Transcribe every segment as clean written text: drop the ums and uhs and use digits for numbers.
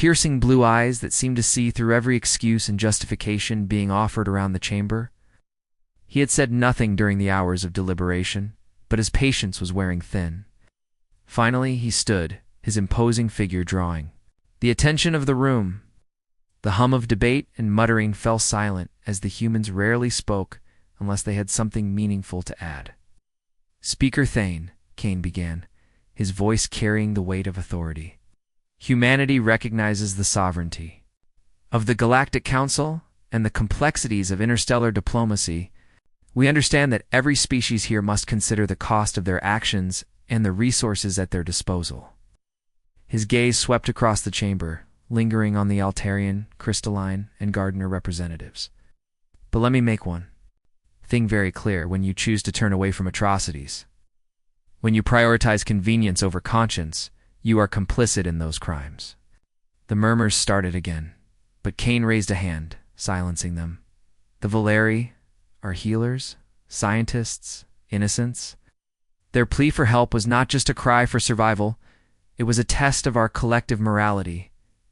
piercing blue eyes that seemed to see through every excuse and justification being offered around the chamber. He had said nothing during the hours of deliberation, but his patience was wearing thin. Finally, he stood, his imposing figure drawing the attention of the room. The hum of debate and muttering fell silent as the humans rarely spoke unless they had something meaningful to add. "Speaker Thane," Kane began, his voice carrying the weight of authority. "Humanity recognizes the sovereignty of the Galactic Council and the complexities of interstellar diplomacy. We understand that every species here must consider the cost of their actions and the resources at their disposal." His gaze swept across the chamber, lingering on the Altarian, Crystalline, and Gardener representatives. "But let me make one thing very clear when you choose to turn away from atrocities. When you prioritize convenience over conscience, you are complicit in those crimes." The murmurs started again, but Kane raised a hand, silencing them. "The Valeri are healers, scientists, innocents. Their plea for help was not just a cry for survival, it was a test of our collective morality,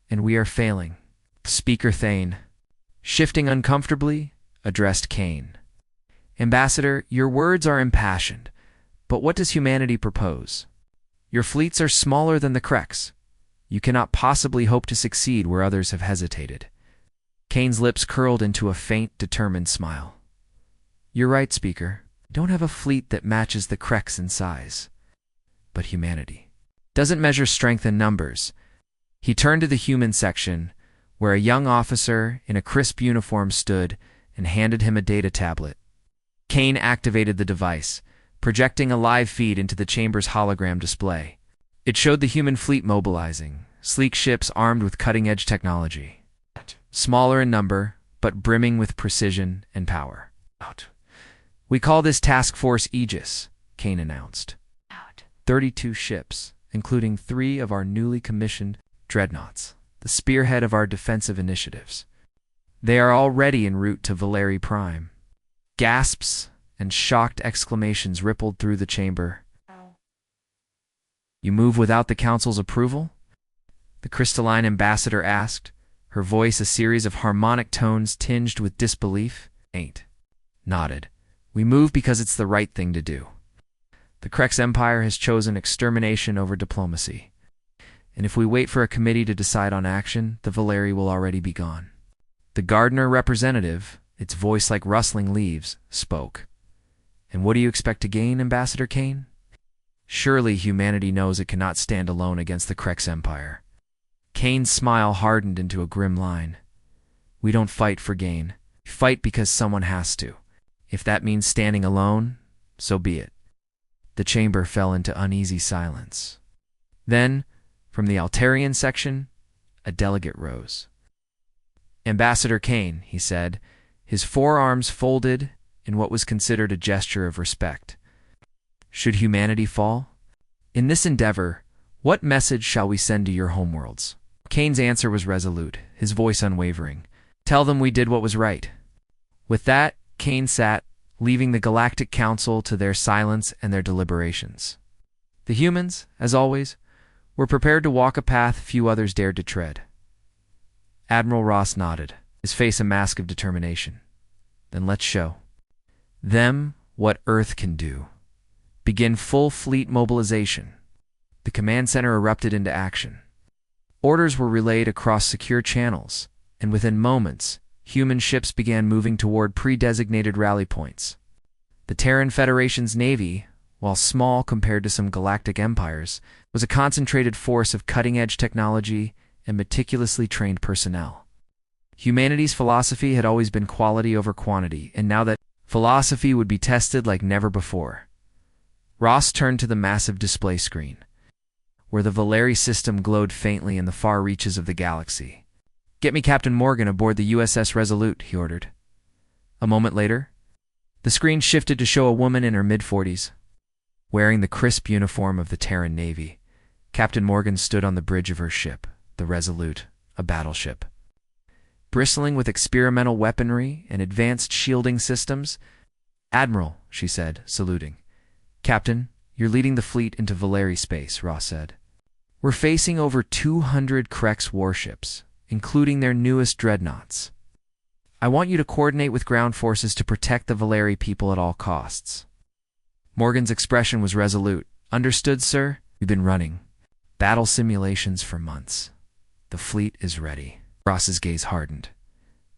and we are failing." Speaker Thane, shifting uncomfortably, addressed Kane. "Ambassador, your words are impassioned, but what does humanity propose? Your fleets are smaller than the Krex. You cannot possibly hope to succeed where others have hesitated." Kane's lips curled into a faint, determined smile. "You're right, Speaker. Don't have a fleet that matches the Krex in size. But humanity doesn't measure strength in numbers." He turned to the human section, where a young officer in a crisp uniform stood and handed him a data tablet. Kane activated the device, projecting a live feed into the chamber's hologram display. It showed the human fleet mobilizing, sleek ships armed with cutting-edge technology. Smaller in number, but brimming with precision and power. "We call this Task Force Aegis," Kane announced. 32 ships, including 3 of our newly commissioned dreadnoughts, the spearhead of our defensive initiatives. They are already en route to Valeri Prime. Gasps and shocked exclamations rippled through the chamber. "You move without the Council's approval?" the Crystalline ambassador asked, her voice a series of harmonic tones tinged with disbelief. "Ain't." Nodded. "We move because it's the right thing to do. The Krex Empire has chosen extermination over diplomacy. And if we wait for a committee to decide on action, the Valeri will already be gone." The Gardener representative, its voice like rustling leaves, spoke. "And what do you expect to gain, Ambassador Kane? Surely humanity knows it cannot stand alone against the Krex Empire." Kane's smile hardened into a grim line. "We don't fight for gain. We fight because someone has to. If that means standing alone, so be it." The chamber fell into uneasy silence. Then, from the Altarian section, a delegate rose. "Ambassador Kane," he said, his forearms folded in what was considered a gesture of respect. "Should humanity fall? In this endeavor, what message shall we send to your homeworlds?" Kane's answer was resolute, his voice unwavering. "Tell them we did what was right." With that, Kane sat, leaving the Galactic Council to their silence and their deliberations. The humans, as always, were prepared to walk a path few others dared to tread. Admiral Ross nodded, his face a mask of determination. "Then let's show them what Earth can do. Begin full fleet mobilization." The command center erupted into action. Orders were relayed across secure channels, and within moments, human ships began moving toward pre-designated rally points. The Terran Federation's navy, while small compared to some galactic empires, was a concentrated force of cutting-edge technology and meticulously trained personnel. Humanity's philosophy had always been quality over quantity, and now that philosophy would be tested like never before. Ross turned to the massive display screen, where the Valeri system glowed faintly in the far reaches of the galaxy. "Get me Captain Morgan aboard the USS Resolute," he ordered. A moment later, the screen shifted to show a woman in her mid-40s. Wearing the crisp uniform of the Terran Navy, Captain Morgan stood on the bridge of her ship, the Resolute, a battleship. Bristling with experimental weaponry and advanced shielding systems, "Admiral," she said, saluting. "Captain, you're leading the fleet into Valeri space," Ross said. We're facing over 200 Krex warships, including their newest dreadnoughts. I want you to coordinate with ground forces to protect the Valeri people at all costs." Morgan's expression was resolute. "Understood, sir. We've been running battle simulations for months. The fleet is ready." Ross's gaze hardened.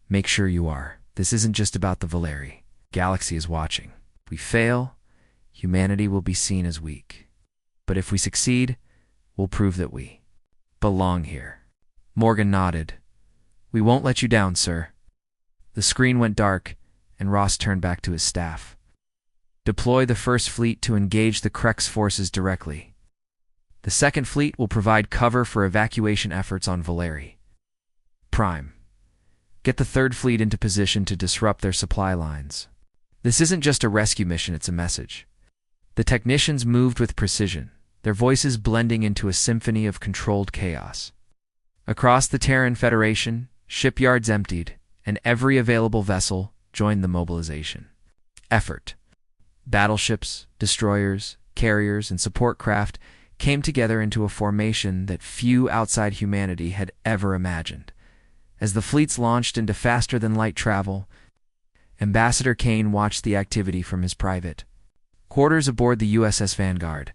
"Make sure you are. This isn't just about the Valeri. Galaxy is watching. If we fail, humanity will be seen as weak. But if we succeed, we'll prove that we belong here." Morgan nodded. "We won't let you down, sir." The screen went dark, and Ross turned back to his staff. "Deploy the first fleet to engage the Krex forces directly. The second fleet will provide cover for evacuation efforts on Valeri. Prime, get the third fleet into position to disrupt their supply lines." This isn't just a rescue mission, it's a message. The technicians moved with precision, their voices blending into a symphony of controlled chaos. Across the Terran Federation, shipyards emptied, and every available vessel joined the mobilization effort. Battleships, destroyers, carriers, and support craft came together into a formation that few outside humanity had ever imagined. As the fleets launched into faster-than-light travel, Ambassador Kane watched the activity from his private quarters aboard the USS Vanguard.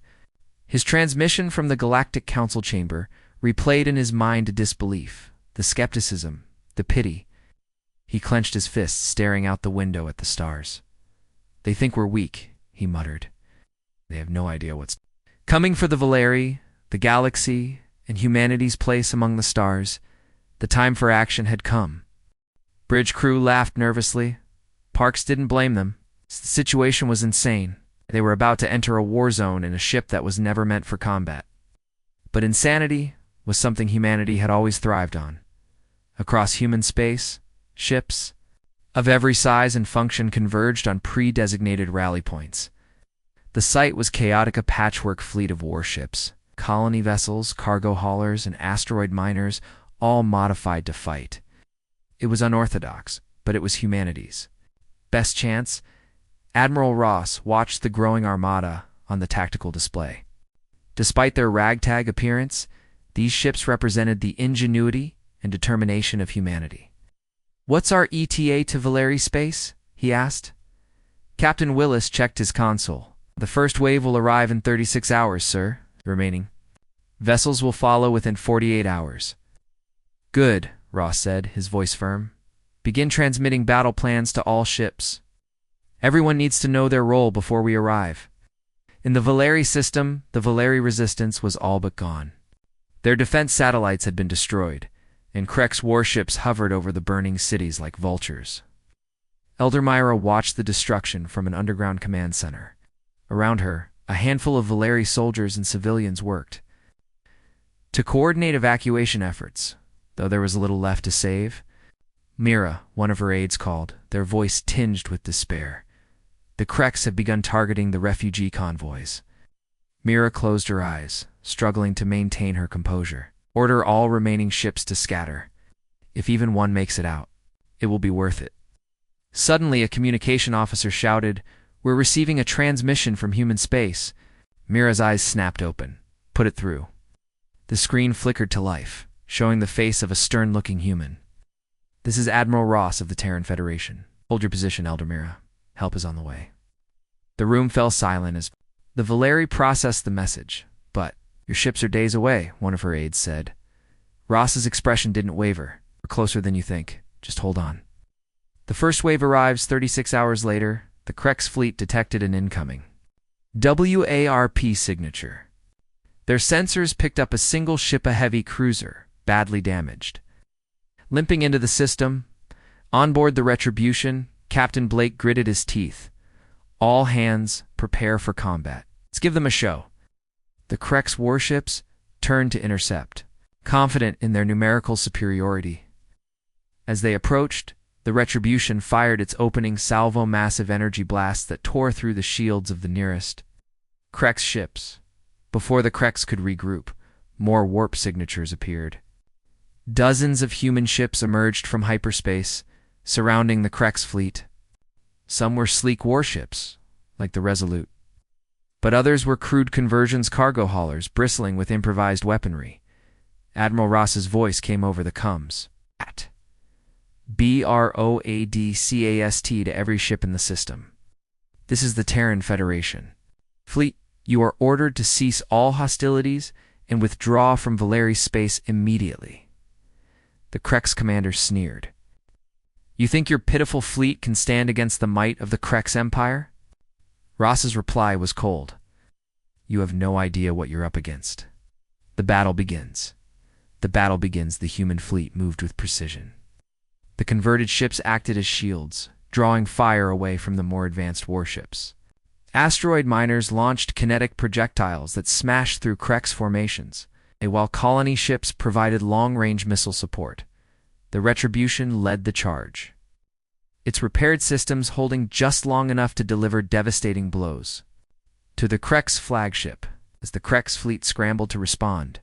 His transmission from the Galactic Council chamber replayed in his mind disbelief, the skepticism, the pity. He clenched his fists, staring out the window at the stars. "They think we're weak," he muttered. "They have no idea what's coming for the Valeri, the galaxy, and humanity's place among the stars. The time for action had come." Bridge crew laughed nervously. Parks didn't blame them. The situation was insane. They were about to enter a war zone in a ship that was never meant for combat. But insanity was something humanity had always thrived on. Across human space, ships of every size and function converged on pre-designated rally points. The site was chaotic, a patchwork fleet of warships, colony vessels, cargo haulers, and asteroid miners, all modified to fight. It was unorthodox, but it was humanity's best chance. Admiral Ross watched the growing armada on the tactical display. Despite their ragtag appearance, these ships represented the ingenuity and determination of humanity. "What's our ETA to Valeri space?" he asked. Captain Willis checked his console. "The first wave will arrive in 36 hours, sir. Remaining vessels will follow within 48 hours. "Good," Ross said, his voice firm. "Begin transmitting battle plans to all ships. Everyone needs to know their role before we arrive." In the Valeri system, the Valeri resistance was all but gone. Their defense satellites had been destroyed, and Krex warships hovered over the burning cities like vultures. Elder Myra watched the destruction from an underground command center. Around her, a handful of Valeri soldiers and civilians worked to coordinate evacuation efforts, though there was little left to save. Mira, one of her aides, called, their voice tinged with despair. "The Krex have begun targeting the refugee convoys." Mira closed her eyes, struggling to maintain her composure. "Order all remaining ships to scatter. If even one makes it out, it will be worth it." Suddenly, a communication officer shouted, "We're receiving a transmission from human space." Mira's eyes snapped open. "Put it through." The screen flickered to life, showing the face of a stern-looking human. "This is Admiral Ross of the Terran Federation. Hold your position, Elder Mira. Help is on the way." The room fell silent as the Valeri processed the message. "But your ships are days away," one of her aides said. Ross's expression didn't waver. "We're closer than you think. Just hold on." The first wave arrives 36 hours later. The Krex fleet detected an incoming WARP signature. Their sensors picked up a single ship, a heavy cruiser, badly damaged. Limping into the system, on board the Retribution, Captain Blake gritted his teeth. "All hands, prepare for combat. Let's give them a show." The Krex warships turned to intercept, confident in their numerical superiority. As they approached, the Retribution fired its opening salvo, massive energy blasts that tore through the shields of the nearest Krex ships. Before the Krex could regroup, more warp signatures appeared. Dozens of human ships emerged from hyperspace, surrounding the Krex fleet. Some were sleek warships, like the Resolute. but others were crude conversions cargo haulers bristling with improvised weaponry. Admiral Ross's voice came over the comms. At BROADCAST to every ship in the system. This is the Terran Federation. Fleet, you are ordered to cease all hostilities and withdraw from Valeri space immediately. The Krex commander sneered. You think your pitiful fleet can stand against the might of the Krex Empire? Ross's reply was cold. You have no idea what you're up against. The battle begins. The battle begins. The human fleet moved with precision. The converted ships acted as shields, drawing fire away from the more advanced warships. Asteroid miners launched kinetic projectiles that smashed through Krex formations, while colony ships provided long-range missile support. The Retribution led the charge, its repaired systems holding just long enough to deliver devastating blows. To the Krex flagship, as the Krex fleet scrambled to respond,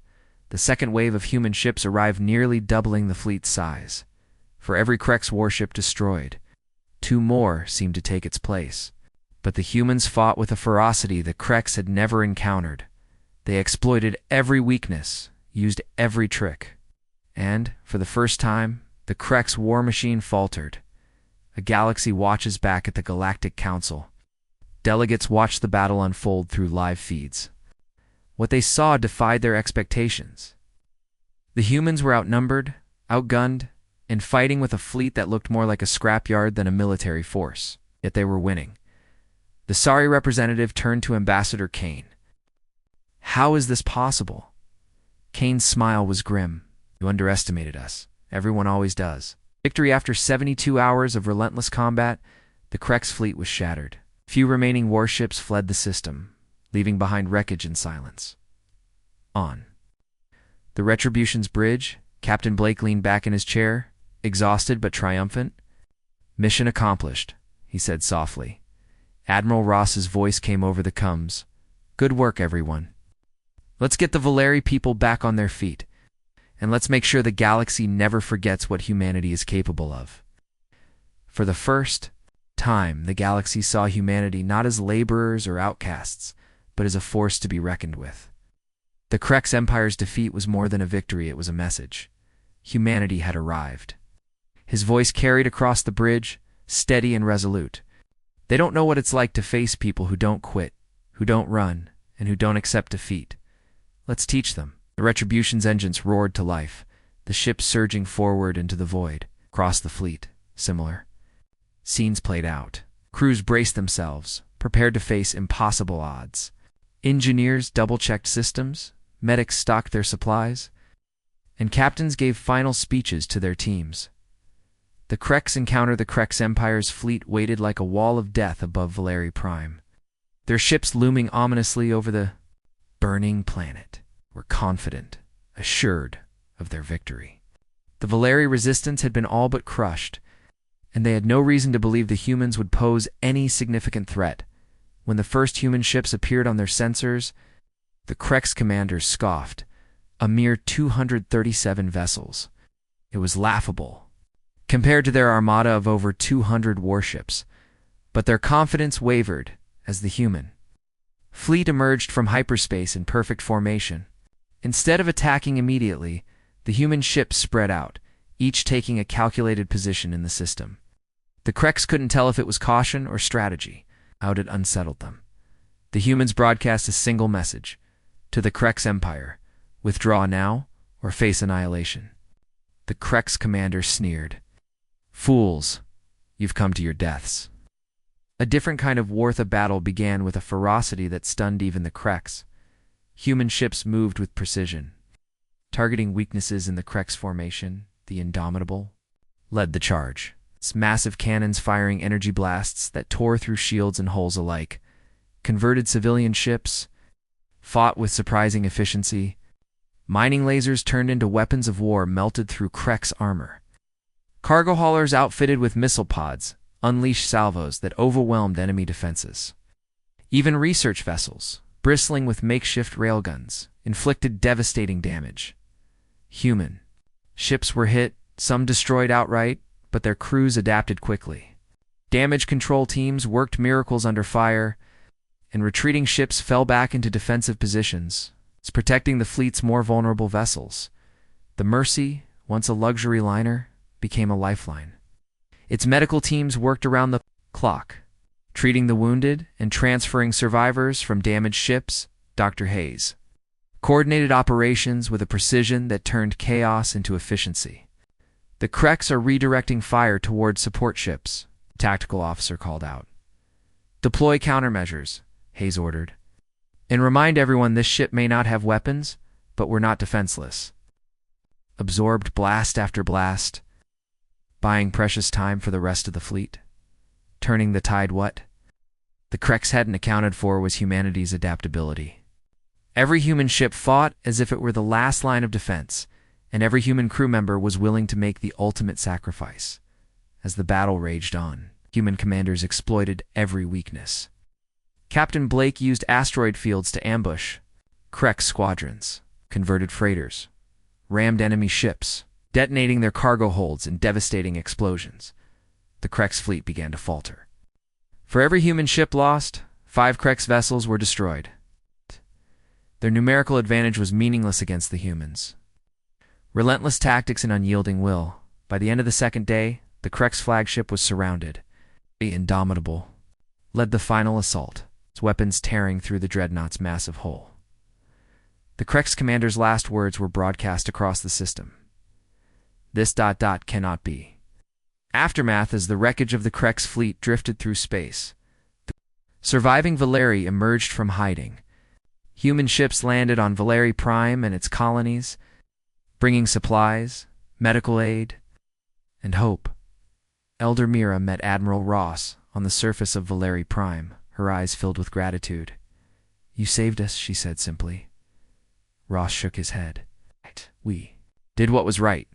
the second wave of human ships arrived, nearly doubling the fleet's size. For every Krex warship destroyed, 2 more seemed to take its place. But the humans fought with a ferocity the Krex had never encountered. They exploited every weakness, used every trick. And, for the first time, the Krex war machine faltered. A galaxy watches back at the Galactic Council. Delegates watched the battle unfold through live feeds. What they saw defied their expectations. The humans were outnumbered, outgunned, and fighting with a fleet that looked more like a scrapyard than a military force. Yet they were winning. The sorry representative turned to Ambassador Kane. How is this possible? Kane's smile was grim. You underestimated us. Everyone always does. Victory after 72 hours of relentless combat, the Krex fleet was shattered. Few remaining warships fled the system, leaving behind wreckage and silence. On the Retribution's bridge, Captain Blake leaned back in his chair, exhausted but triumphant. Mission accomplished, he said softly. Admiral Ross's voice came over the comms. Good work, everyone. Let's get the Valeri people back on their feet, and let's make sure the galaxy never forgets what humanity is capable of. For the first time, the galaxy saw humanity not as laborers or outcasts, but as a force to be reckoned with. The Krex Empire's defeat was more than a victory, it was a message. Humanity had arrived. His voice carried across the bridge, steady and resolute. They don't know what it's like to face people who don't quit, who don't run, and who don't accept defeat. Let's teach them. The Retribution's engines roared to life, the ship surging forward into the void. Across the fleet, similar scenes played out. Crews braced themselves, prepared to face impossible odds. Engineers double-checked systems, medics stocked their supplies, and captains gave final speeches to their teams. The Krex encountered the Krex Empire's fleet waited like a wall of death above Valeri Prime. Their ships looming ominously over the burning planet were confident, assured of their victory. The Valeri resistance had been all but crushed, and they had no reason to believe the humans would pose any significant threat. When the first human ships appeared on their sensors, the Krex commanders scoffed. A mere 237 vessels. It was laughable compared to their armada of over 200 warships, but their confidence wavered as the human fleet emerged from hyperspace in perfect formation. Instead of attacking immediately, the human ships spread out, each taking a calculated position in the system. The Krex couldn't tell if it was caution or strategy. How it unsettled them. The humans broadcast a single message to the Krex Empire: withdraw now or face annihilation. The Krex commander sneered. Fools, you've come to your deaths. A different kind of Wartha battle began with a ferocity that stunned even the Krex. Human ships moved with precision. Targeting weaknesses in the Krex formation, the Indomitable led the charge. Its massive cannons firing energy blasts that tore through shields and hulls alike. Converted civilian ships fought with surprising efficiency. Mining lasers turned into weapons of war melted through Krex armor. Cargo haulers outfitted with missile pods unleashed salvos that overwhelmed enemy defenses. Even research vessels, bristling with makeshift railguns, inflicted devastating damage. Human ships were hit, some destroyed outright, but their crews adapted quickly. Damage control teams worked miracles under fire, and retreating ships fell back into defensive positions, protecting the fleet's more vulnerable vessels. The Mercy, once a luxury liner, became a lifeline. Its medical teams worked around the clock, treating the wounded and transferring survivors from damaged ships. Dr. Hayes coordinated operations with a precision that turned chaos into efficiency. The Kreks are redirecting fire towards support ships, the tactical officer called out. Deploy countermeasures, Hayes ordered. And remind everyone this ship may not have weapons, but we're not defenseless. Absorbed blast after blast, buying precious time for the rest of the fleet. Turning the tide what the Kreks hadn't accounted for was humanity's adaptability. Every human ship fought as if it were the last line of defense, and every human crew member was willing to make the ultimate sacrifice. As the battle raged on, human commanders exploited every weakness. Captain Blake used asteroid fields to ambush Krek squadrons, converted freighters, rammed enemy ships, detonating their cargo holds in devastating explosions. The Krek's fleet began to falter. For every human ship lost, 5 Krek's vessels were destroyed. Their numerical advantage was meaningless against the humans. Relentless tactics and unyielding will. By the end of the second day, the Krek's flagship was surrounded. The Indomitable led the final assault, its weapons tearing through the dreadnought's massive hull. The Krek's commander's last words were broadcast across the system. This ... cannot be. Aftermath as the wreckage of the Krek's fleet drifted through space. The surviving Valeri emerged from hiding. Human ships landed on Valeri Prime and its colonies, bringing supplies, medical aid, and hope. Elder Mira met Admiral Ross on the surface of Valeri Prime, her eyes filled with gratitude. "You saved us," she said simply. Ross shook his head. "We did what was right."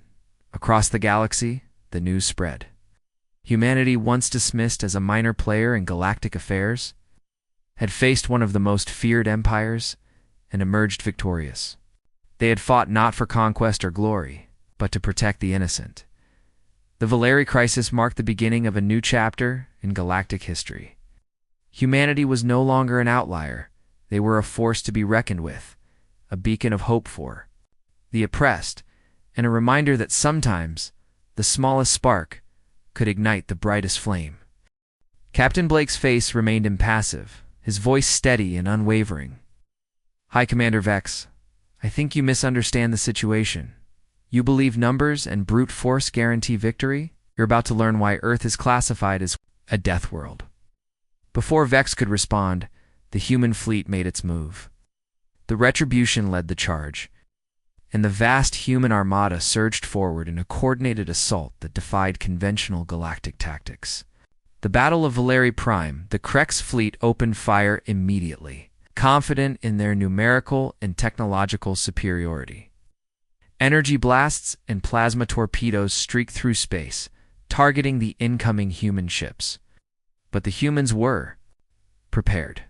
Across the galaxy, the news spread. Humanity, once dismissed as a minor player in galactic affairs, had faced one of the most feared empires and emerged victorious. They had fought not for conquest or glory, but to protect the innocent. The Valeri crisis marked the beginning of a new chapter in galactic history. Humanity was no longer an outlier. They were a force to be reckoned with, a beacon of hope for the oppressed, and a reminder that sometimes the smallest spark could ignite the brightest flame. Captain Blake's face remained impassive, his voice steady and unwavering. "High Commander Vex, I think you misunderstand the situation. You believe numbers and brute force guarantee victory? You're about to learn why Earth is classified as a death world." Before Vex could respond, the human fleet made its move. The Retribution led the charge, and the vast human armada surged forward in a coordinated assault that defied conventional galactic tactics. The Battle of Valeri Prime, the Krek's fleet opened fire immediately, confident in their numerical and technological superiority. Energy blasts and plasma torpedoes streaked through space, targeting the incoming human ships. But the humans were prepared.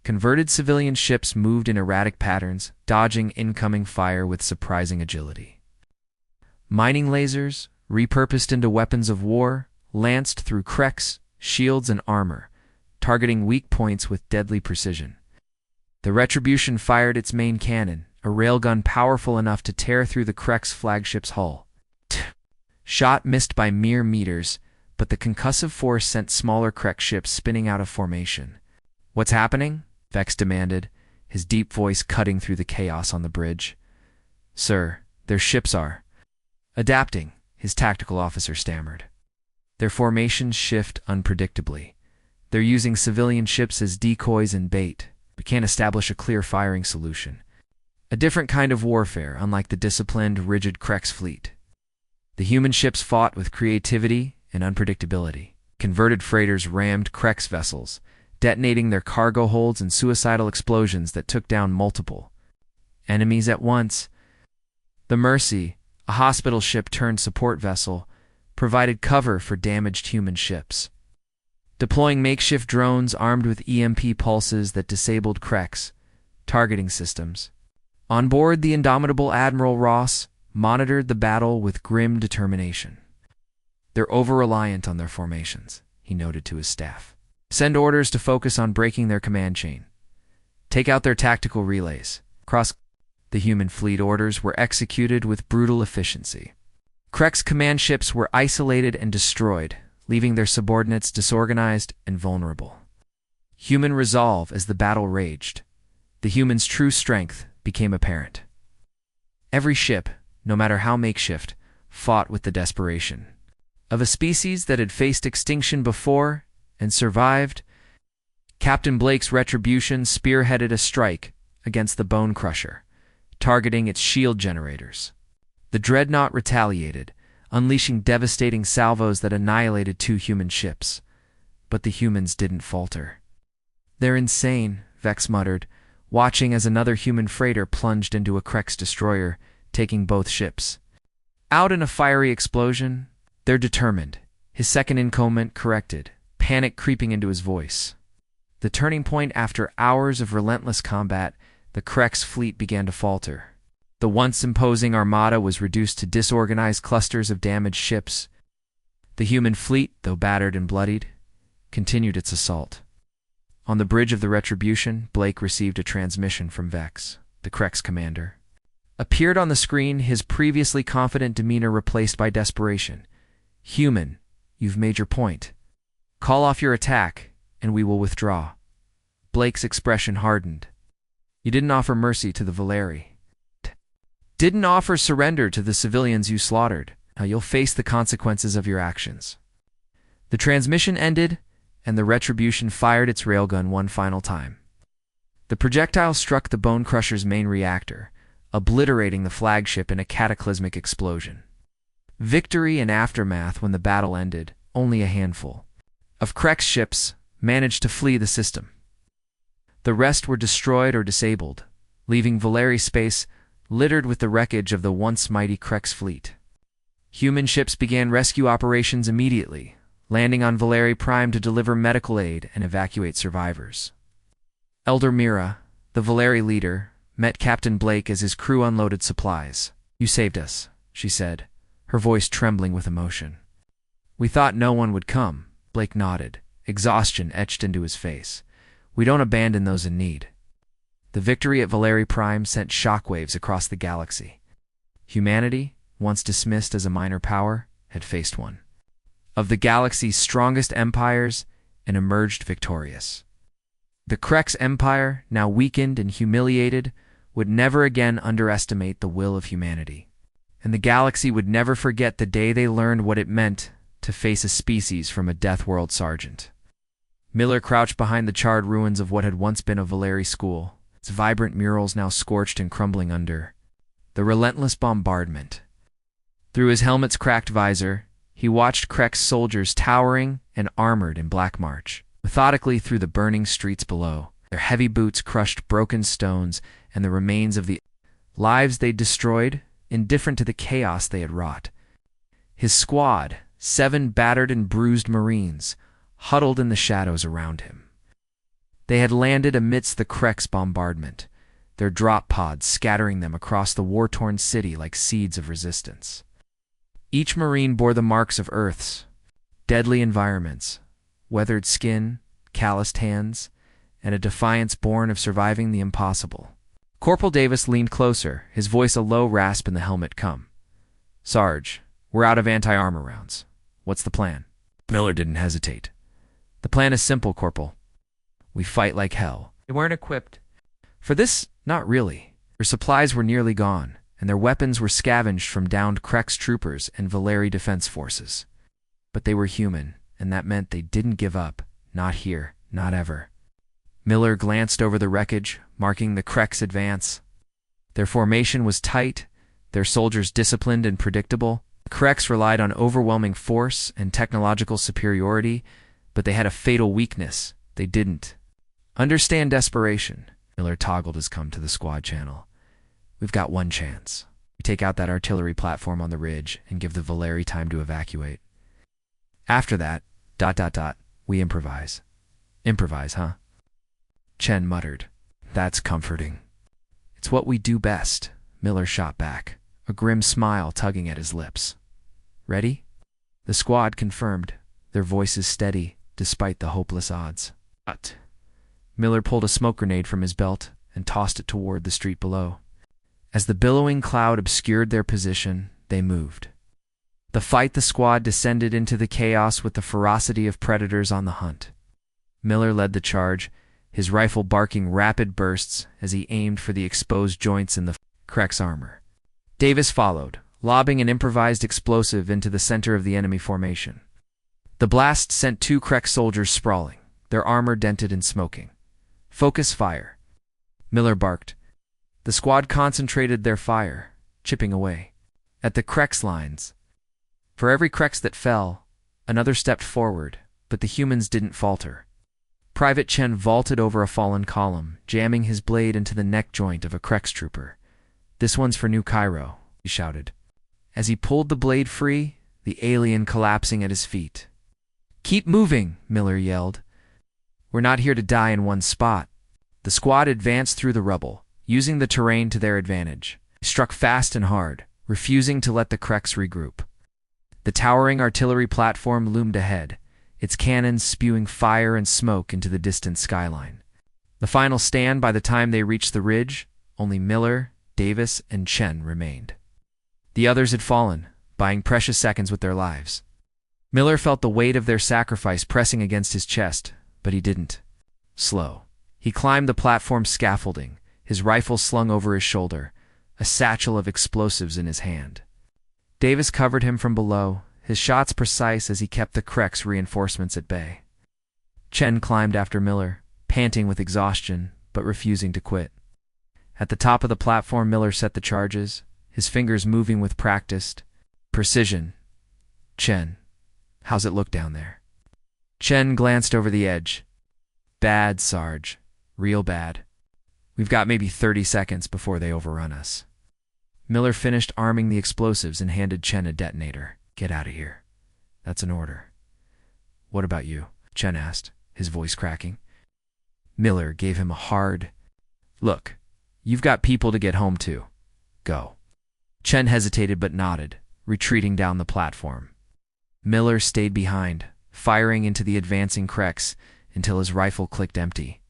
Converted civilian ships moved in erratic patterns, dodging incoming fire with surprising agility. Mining lasers, repurposed into weapons of war, lanced through Kreks, shields, and armor, targeting weak points with deadly precision. The Retribution fired its main cannon, a railgun powerful enough to tear through the Krek's flagship's hull. Shot missed by mere meters, but the concussive force sent smaller Krek ships spinning out of formation. "What's happening?" Vex demanded, his deep voice cutting through the chaos on the bridge. "Sir, their ships are adapting," his tactical officer stammered. "Their formations shift unpredictably. They're using civilian ships as decoys and bait. We can't establish a clear firing solution. A different kind of warfare, unlike the disciplined, rigid Krek's fleet." The human ships fought with creativity and unpredictability. Converted freighters rammed Krek's vessels, detonating their cargo holds in suicidal explosions that took down multiple enemies at once. The Mercy, a hospital ship turned support vessel, provided cover for damaged human ships, deploying makeshift drones armed with EMP pulses that disabled Krek's targeting systems. On board, the indomitable Admiral Ross monitored the battle with grim determination. "They're over-reliant on their formations," he noted to his staff. Send orders to focus on breaking their command chain. Take out their tactical relays. Cross. The human fleet orders were executed with brutal efficiency. Krek's command ships were isolated and destroyed, leaving their subordinates disorganized and vulnerable. Human resolve as the battle raged. The humans' true strength became apparent. Every ship, no matter how makeshift, fought with the desperation of a species that had faced extinction before and survived. Captain Blake's Retribution spearheaded a strike against the Bone Crusher, targeting its shield generators. The dreadnought retaliated, unleashing devastating salvos that annihilated 2 human ships. But the humans didn't falter. "They're insane," Vex muttered, watching as another human freighter plunged into a Krek's destroyer, taking both ships out in a fiery explosion. "They're determined," his second in command corrected, panic creeping into his voice. The turning point after hours of relentless combat, the Krek's fleet began to falter. The once imposing armada was reduced to disorganized clusters of damaged ships. The human fleet, though battered and bloodied, continued its assault. On the bridge of the Retribution, Blake received a transmission from Vex, the Krek's commander. Appeared on the screen, his previously confident demeanor replaced by desperation. "Human, you've made your point. Call off your attack, and we will withdraw." Blake's expression hardened. "You didn't offer mercy to the Valeri. Didn't offer surrender to the civilians you slaughtered. Now you'll face the consequences of your actions." The transmission ended, and the Retribution fired its railgun one final time. The projectile struck the Bone Crusher's main reactor, obliterating the flagship in a cataclysmic explosion. Victory and aftermath. When the battle ended, only a handful of Krek's ships managed to flee the system. The rest were destroyed or disabled, leaving Valeri space littered with the wreckage of the once mighty Krek's fleet. Human ships began rescue operations immediately, landing on Valeri Prime to deliver medical aid and evacuate survivors. Elder Mira, the Valeri leader, met Captain Blake as his crew unloaded supplies. "You saved us," she said, her voice trembling with emotion. "We thought no one would come," Blake nodded, exhaustion etched into his face. "We don't abandon those in need." The victory at Valeri Prime sent shockwaves across the galaxy. Humanity, once dismissed as a minor power, had faced one of the galaxy's strongest empires and emerged victorious. The Krek's empire, now weakened and humiliated, would never again underestimate the will of humanity. And the galaxy would never forget the day they learned what it meant to face a species from a Deathworld sergeant. Miller crouched behind the charred ruins of what had once been a Valeri school, its vibrant murals now scorched and crumbling under the relentless bombardment. Through his helmet's cracked visor, he watched Krek's soldiers towering and armored in black march, methodically through the burning streets below. Their heavy boots crushed broken stones and the remains of the lives they'd destroyed, indifferent to the chaos they had wrought. His squad, 7 battered and bruised Marines, huddled in the shadows around him. They had landed amidst the Krek's bombardment, their drop pods scattering them across the war-torn city like seeds of resistance. Each Marine bore the marks of Earth's deadly environments, weathered skin, calloused hands, and a defiance born of surviving the impossible. Corporal Davis leaned closer, his voice a low rasp in the helmet. "Come. Sarge, we're out of anti-armor rounds. What's the plan?" Miller didn't hesitate. "The plan is simple, Corporal. We fight like hell." They weren't equipped for this, not really. Their supplies were nearly gone, and their weapons were scavenged from downed Krek's troopers and Valeri defense forces. But they were human, and that meant they didn't give up. Not here, not ever. Miller glanced over the wreckage, marking the Krek's advance. Their formation was tight, their soldiers disciplined and predictable. The Krek's relied on overwhelming force and technological superiority, but they had a fatal weakness. They didn't understand desperation. Miller toggled his come to the squad channel. "We've got one chance. We take out that artillery platform on the ridge and give the Valeri time to evacuate. After that, ... we improvise." "Improvise, huh?" Chen muttered. "That's comforting." "It's what we do best," Miller shot back, a grim smile tugging at his lips. "Ready?" The squad confirmed, their voices steady, despite the hopeless odds. Miller pulled a smoke grenade from his belt and tossed it toward the street below. As the billowing cloud obscured their position, they moved. The squad descended into the chaos with the ferocity of predators on the hunt. Miller led the charge, his rifle barking rapid bursts as he aimed for the exposed joints in the Krek's armor. Davis followed, lobbing an improvised explosive into the center of the enemy formation. The blast sent 2 Krek soldiers sprawling, their armor dented and smoking. "Focus fire," Miller barked. The squad concentrated their fire, chipping away at the Krek's lines. For every Krek that fell, another stepped forward, but the humans didn't falter. Private Chen vaulted over a fallen column, jamming his blade into the neck joint of a Krek trooper. "This one's for New Cairo," he shouted. As he pulled the blade free, the alien collapsing at his feet. "Keep moving," Miller yelled. "We're not here to die in one spot." The squad advanced through the rubble, using the terrain to their advantage. They struck fast and hard, refusing to let the Kreks regroup. The towering artillery platform loomed ahead, its cannons spewing fire and smoke into the distant skyline. The final stand, by the time they reached the ridge, only Miller, Davis, and Chen remained. The others had fallen, buying precious seconds with their lives. Miller felt the weight of their sacrifice pressing against his chest, but he didn't. Slow. He climbed the platform scaffolding, his rifle slung over his shoulder, a satchel of explosives in his hand. Davis covered him from below, his shots precise as he kept the Krek's reinforcements at bay. Chen climbed after Miller, panting with exhaustion, but refusing to quit. At the top of the platform, Miller set the charges, his fingers moving with practiced precision. "Chen, how's it look down there?" Chen glanced over the edge. "Bad, Sarge. Real bad. We've got maybe 30 seconds before they overrun us." Miller finished arming the explosives and handed Chen a detonator. "Get out of here. That's an order." "What about you?" Chen asked, his voice cracking. Miller gave him a hard, "Look, you've got people to get home to. Go." Chen hesitated but nodded, retreating down the platform. Miller stayed behind, firing into the advancing Kreks until his rifle clicked empty.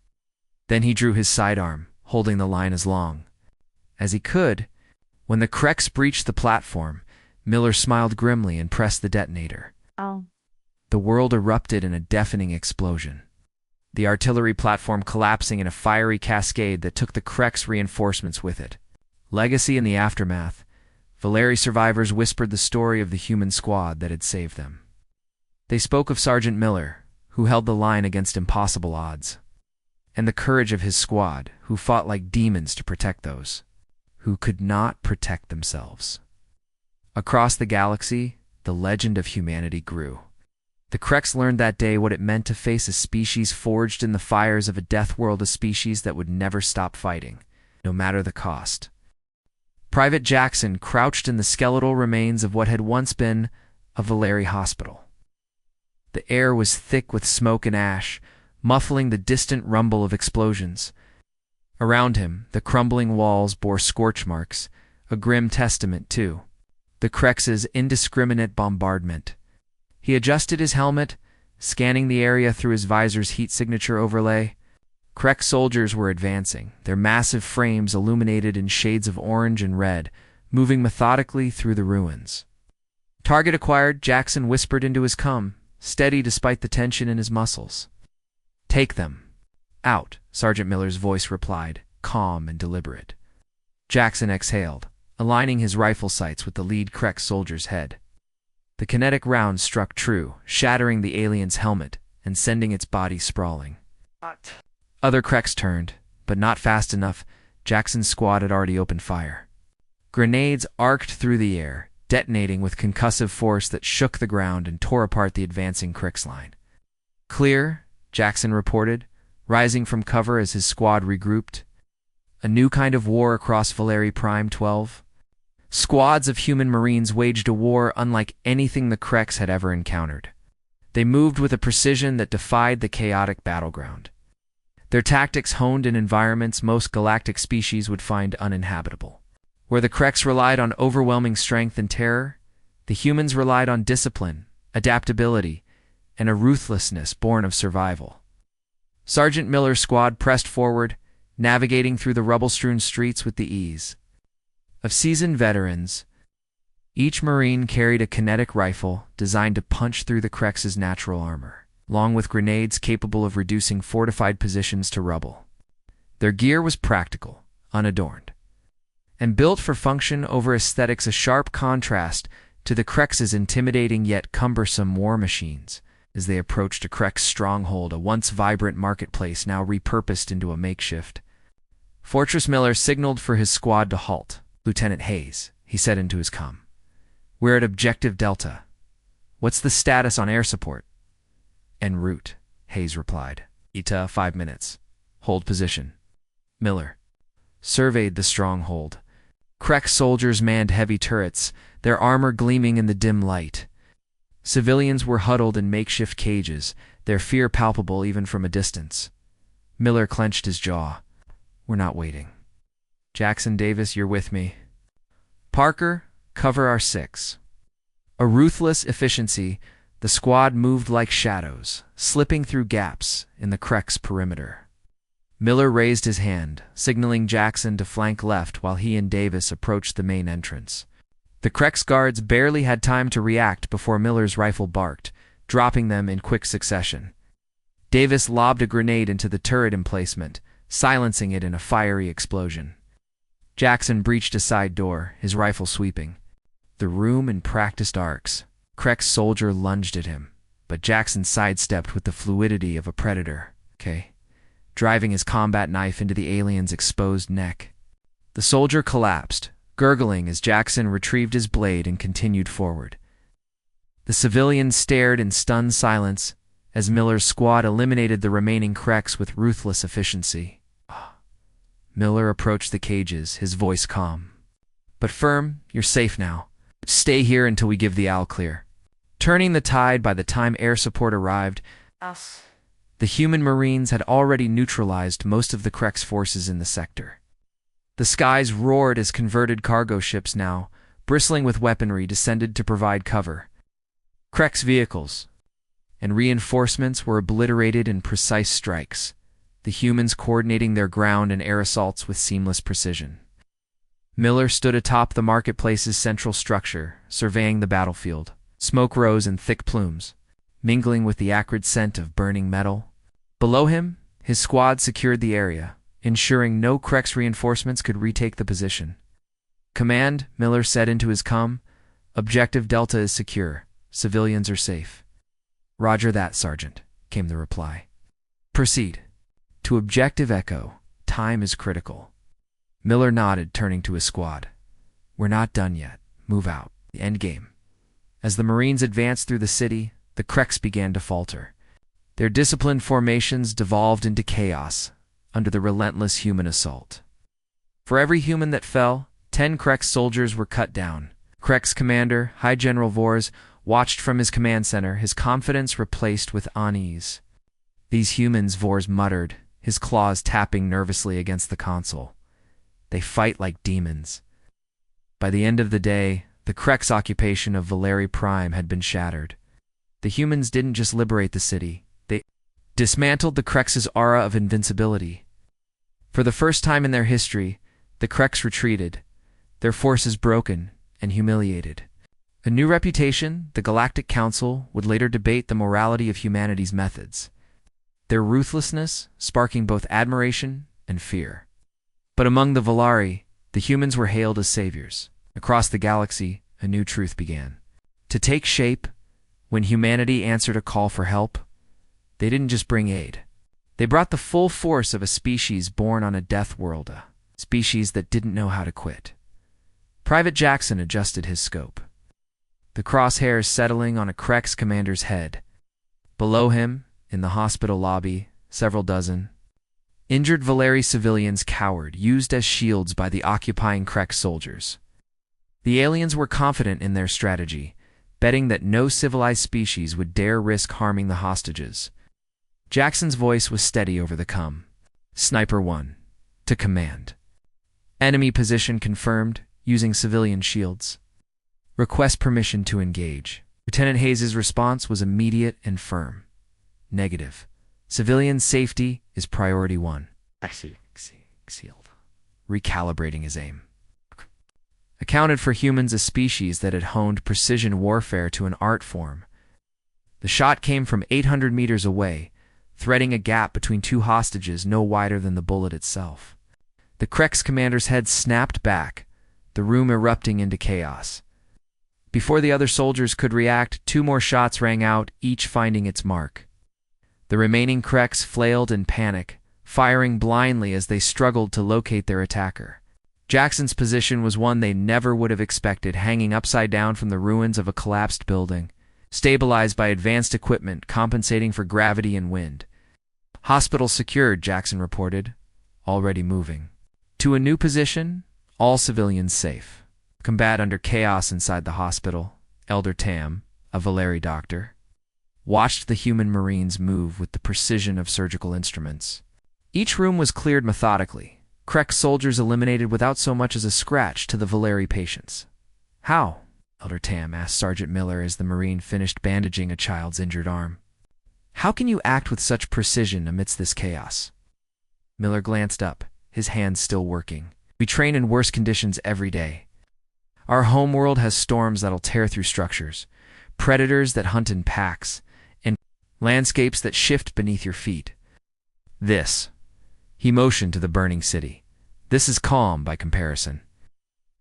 Then he drew his sidearm, holding the line as long as he could. When the Kreks breached the platform, Miller smiled grimly and pressed the detonator. The world erupted in a deafening explosion, the artillery platform collapsing in a fiery cascade that took the Krek's reinforcements with it. Legacy in the aftermath, Valeri survivors whispered the story of the human squad that had saved them. They spoke of Sergeant Miller, who held the line against impossible odds, and the courage of his squad, who fought like demons to protect those who could not protect themselves. Across the galaxy, the legend of humanity grew. The Kreks learned that day what it meant to face a species forged in the fires of a death world, a species that would never stop fighting, no matter the cost. Private Jackson crouched in the skeletal remains of what had once been a Valeri hospital. The air was thick with smoke and ash, muffling the distant rumble of explosions. Around him, the crumbling walls bore scorch marks, a grim testament to the Kreks' indiscriminate bombardment. He adjusted his helmet, scanning the area through his visor's heat signature overlay. Krek soldiers were advancing, their massive frames illuminated in shades of orange and red, moving methodically through the ruins. "Target acquired," Jackson whispered into his comm, steady despite the tension in his muscles. "Take them." "Out," Sergeant Miller's voice replied, calm and deliberate. Jackson exhaled, aligning his rifle sights with the lead Krek soldier's head. The kinetic round struck true, shattering the alien's helmet and sending its body sprawling. Other Kreks turned, but not fast enough. Jackson's squad had already opened fire. Grenades arced through the air, detonating with concussive force that shook the ground and tore apart the advancing Kreks line. "Clear," Jackson reported, rising from cover as his squad regrouped. A new kind of war across Valeri Prime 12. Squads of human marines waged a war unlike anything the Kreks had ever encountered. They moved with a precision that defied the chaotic battleground. Their tactics honed in environments most galactic species would find uninhabitable. Where the Kreks relied on overwhelming strength and terror, the humans relied on discipline, adaptability, and a ruthlessness born of survival. Sergeant Miller's squad pressed forward, navigating through the rubble-strewn streets with the ease of seasoned veterans. Each Marine carried a kinetic rifle designed to punch through the Krex's natural armor, along with grenades capable of reducing fortified positions to rubble. Their gear was practical, unadorned, and built for function over aesthetics, a sharp contrast to the Krex's intimidating yet cumbersome war machines. As they approached a Krex stronghold, a once vibrant marketplace now repurposed into a makeshift fortress, Miller signaled for his squad to halt. "Lieutenant Hayes," he said into his comm, "we're at Objective Delta. What's the status on air support?" "En route," Hayes replied. "Ita, 5 minutes. Hold position." Miller surveyed the stronghold. Krex soldiers manned heavy turrets, their armor gleaming in the dim light. Civilians were huddled in makeshift cages, their fear palpable even from a distance. Miller clenched his jaw. "We're not waiting. Jackson Davis, you're with me. Parker, cover our 6. A ruthless efficiency, the squad moved like shadows, slipping through gaps in the Krex perimeter. Miller raised his hand, signaling Jackson to flank left while he and Davis approached the main entrance. The Krex guards barely had time to react before Miller's rifle barked, dropping them in quick succession. Davis lobbed a grenade into the turret emplacement, silencing it in a fiery explosion. Jackson breached a side door, his rifle sweeping the room in practiced arcs. Krex soldier lunged at him, but Jackson sidestepped with the fluidity of a predator, driving his combat knife into the alien's exposed neck. The soldier collapsed, gurgling as Jackson retrieved his blade and continued forward. The civilians stared in stunned silence as Miller's squad eliminated the remaining Krex with ruthless efficiency. Miller approached the cages, his voice calm but firm. "You're safe now. Stay here until we give the all clear." Turning the tide by the time air support arrived, the human Marines had already neutralized most of the Krex forces in the sector. The skies roared as converted cargo ships, now bristling with weaponry, descended to provide cover. Krex vehicles and reinforcements were obliterated in precise strikes, the humans coordinating their ground and air assaults with seamless precision. Miller stood atop the marketplace's central structure, surveying the battlefield. Smoke rose in thick plumes, mingling with the acrid scent of burning metal. Below him, his squad secured the area, ensuring no Krex reinforcements could retake the position. "Command," Miller said into his comm, "Objective Delta is secure. Civilians are safe." "Roger that, Sergeant," came the reply. "Proceed to Objective Echo. Time is critical." Miller nodded, turning to his squad. "We're not done yet. Move out. The endgame." As the Marines advanced through the city, the Krex began to falter. Their disciplined formations devolved into chaos under the relentless human assault. For every human that fell, 10 Krex soldiers were cut down. Krex commander, High General Vors, watched from his command center, his confidence replaced with unease. "These humans," Vors muttered, his claws tapping nervously against the console. "They fight like demons." By the end of the day, the Krex occupation of Valeri Prime had been shattered. The humans didn't just liberate the city, they dismantled the Krex's aura of invincibility. For the first time in their history, the Krex retreated, their forces broken and humiliated. A new reputation, the Galactic Council would later debate the morality of humanity's methods, their ruthlessness sparking both admiration and fear. But among the Valari, the humans were hailed as saviors. Across the galaxy, a new truth began to take shape. When humanity answered a call for help, they didn't just bring aid. They brought the full force of a species born on a death world, a species that didn't know how to quit. Private Jackson adjusted his scope, the crosshairs settling on a Krex commander's head. Below him, in the hospital lobby, several dozen injured Valeri civilians cowered, used as shields by the occupying Krex soldiers. The aliens were confident in their strategy, betting that no civilized species would dare risk harming the hostages. Jackson's voice was steady over the comm. "Sniper 1, to command. Enemy position confirmed, using civilian shields. Request permission to engage." Lieutenant Hayes's response was immediate and firm. Negative. Civilian safety is priority one. Sealed. Recalibrating his aim. Accounted for humans, a species that had honed precision warfare to an art form. The shot came from 800 meters away, threading a gap between two hostages no wider than the bullet itself. The Krex commander's head snapped back, the room erupting into chaos. Before the other soldiers could react, two more shots rang out, each finding its mark. The remaining Krex flailed in panic, firing blindly as they struggled to locate their attacker. Jackson's position was one they never would have expected, hanging upside down from the ruins of a collapsed building, stabilized by advanced equipment compensating for gravity and wind. Hospital secured, Jackson reported, already moving. To a new position, all civilians safe. Combat under chaos inside the hospital. Elder Tam, a Valeri doctor, watched the human Marines move with the precision of surgical instruments. Each room was cleared methodically, Krex soldiers eliminated without so much as a scratch to the Valeri patients. How? Elder Tam asked Sergeant Miller as the Marine finished bandaging a child's injured arm. How can you act with such precision amidst this chaos? Miller glanced up, his hands still working. We train in worse conditions every day. Our homeworld has storms that'll tear through structures, predators that hunt in packs, and landscapes that shift beneath your feet. This, he motioned to the burning city. This is calm by comparison.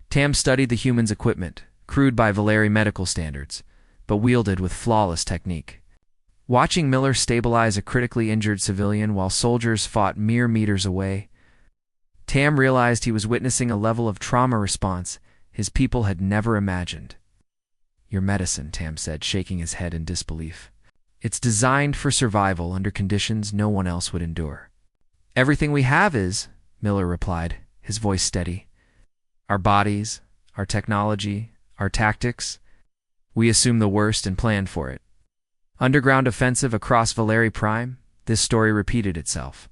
Tam studied the human's equipment, crude by Valeri medical standards, but wielded with flawless technique. Watching Miller stabilize a critically injured civilian while soldiers fought mere meters away, Tam realized he was witnessing a level of trauma response his people had never imagined. Your medicine, Tam said, shaking his head in disbelief. It's designed for survival under conditions no one else would endure. Everything we have is, Miller replied, his voice steady. Our bodies, our technology, our tactics. We assume the worst and plan for it. Underground offensive across Valeri Prime, this story repeated itself.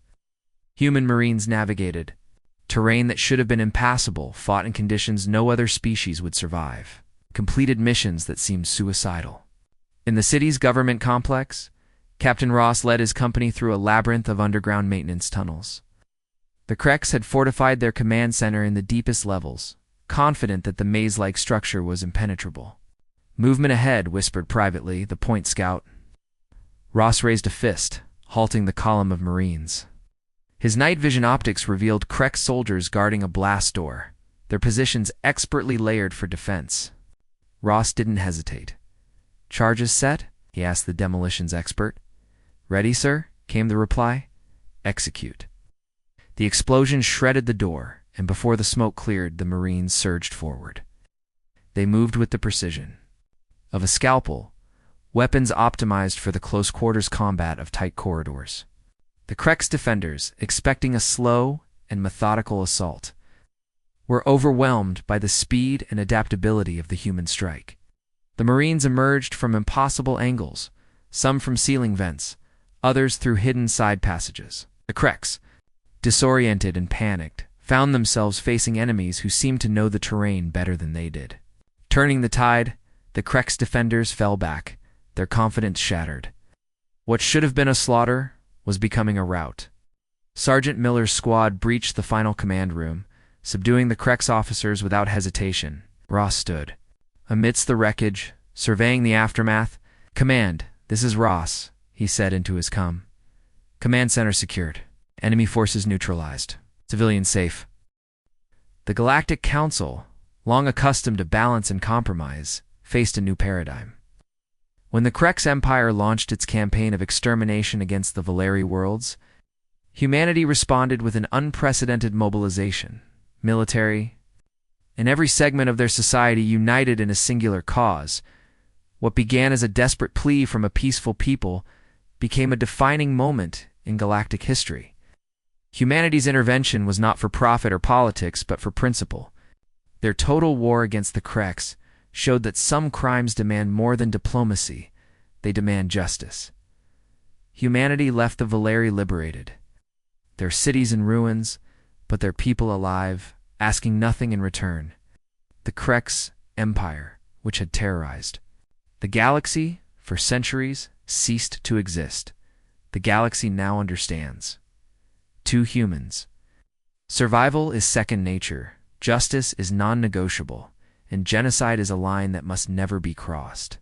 Human Marines navigated terrain that should have been impassable, fought in conditions no other species would survive, completed missions that seemed suicidal. In the city's government complex, Captain Ross led his company through a labyrinth of underground maintenance tunnels. The Krex had fortified their command center in the deepest levels, confident that the maze-like structure was impenetrable. Movement ahead, whispered privately the point scout. Ross raised a fist, halting the column of Marines. His night vision optics revealed Krex soldiers guarding a blast door, their positions expertly layered for defense. Ross didn't hesitate. Charges set? He asked the demolitions expert. Ready, sir, came the reply. Execute. The explosion shredded the door, and before the smoke cleared, the Marines surged forward. They moved with the precision of a scalpel, weapons optimized for the close-quarters combat of tight corridors. The Krex defenders, expecting a slow and methodical assault, were overwhelmed by the speed and adaptability of the human strike. The Marines emerged from impossible angles, some from ceiling vents, others through hidden side passages. The Krex, disoriented and panicked, found themselves facing enemies who seemed to know the terrain better than they did. Turning the tide, the Krex defenders fell back, their confidence shattered. What should have been a slaughter was becoming a rout. Sergeant Miller's squad breached the final command room, subduing the Krex officers without hesitation. Ross stood amidst the wreckage, surveying the aftermath. Command, this is Ross, he said into his com. Command center secured. Enemy forces neutralized. Civilians safe. The Galactic Council, long accustomed to balance and compromise, faced a new paradigm. When the Krex Empire launched its campaign of extermination against the Valeri worlds, humanity responded with an unprecedented mobilization. Military, and every segment of their society united in a singular cause. What began as a desperate plea from a peaceful people became a defining moment in galactic history. Humanity's intervention was not for profit or politics, but for principle. Their total war against the Krex showed that some crimes demand more than diplomacy, they demand justice. Humanity left the Valeri liberated, their cities in ruins, but their people alive, asking nothing in return. The Krex Empire, which had terrorized The galaxy, for centuries, ceased to exist. The galaxy now understands. 2 humans. Survival is second nature, justice is non-negotiable, and genocide is a line that must never be crossed.